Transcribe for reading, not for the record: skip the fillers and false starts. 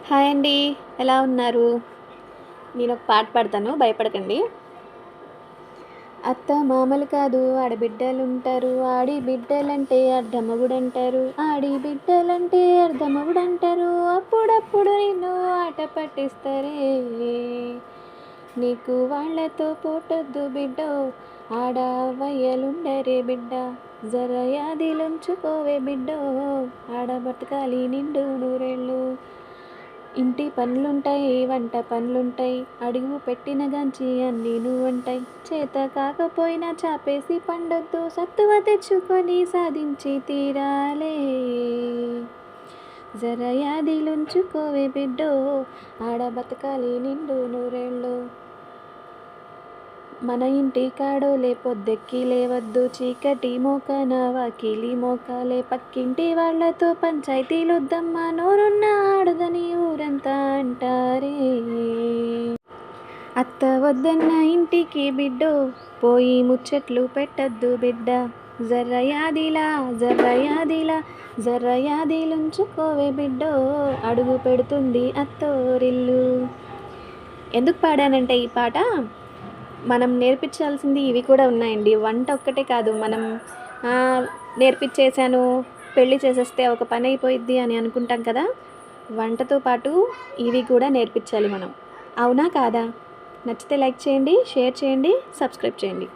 Hi అండి. ఎలా ఉన్నారు? నేనొక పాట పాడతాను, భయపడకండి. అత్త మామలు కాదు ఆడబిడ్డలుంటారు, ఆడి బిడ్డలంటే అర్ధమగుడంటారు, ఆడి బిడ్డలంటే అర్ధమగుడంటారు, అప్పుడప్పుడు నిన్ను ఆట పట్టిస్తారే. నీకు వాళ్ళతో పోటొద్దు బిడ్డో, ఆడ వయ్యలుండరే బిడ్డ, జర యాదిలుంచుకోవే బిడ్డో, ఆడ బతకాలి నిండు నూరేళ్ళు. ఇంటి పనులుంటాయి, వంట పనులుంటాయి, అడుగు పెట్టిన గంచి అన్నీ నువ్వుంటాయి, చేత కాకపోయినా చాపేసి పండొద్దు, సత్తువ తెచ్చుకొని సాధించి తీరాలే. జర యాదిలుంచుకోవే బిడ్డో, ఆడ బతకాలి నిండు నూరేళ్ళు. మన ఇంటి కాడోలే పొద్దెక్కి లేవద్దు, చీకటి మోకాన వాకిలి మోకాలే, పక్కింటి వాళ్ళతో పంచాయతీలొద్దమ్మా, నోరున్న ఆడదని ఊరంతా అంటారే. అత్త వద్దన్న ఇంటికి బిడ్డో, పోయి ముచ్చట్లు పెట్టద్దు బిడ్డ, జర్రయాదిలా జర్రయాదిలా జర్రయాదిలుంచుకోవే బిడ్డో, అడుగు పెడుతుంది అత్తోరిల్లు. ఎందుకు పాడానంటే ఈ పాట, మనం నేర్పించాల్సింది ఇవి కూడా ఉన్నాయండి. వంట ఒక్కటే కాదు, మనం నేర్పించేశాను, పెళ్ళి చేసేస్తే ఒక పని అయిపోయిద్ది అని అనుకుంటాం కదా. వంటతో పాటు ఇవి కూడా నేర్పించాలి మనం. అవునా కాదా? నచ్చితే లైక్ చేయండి, షేర్ చేయండి, సబ్స్క్రైబ్ చేయండి.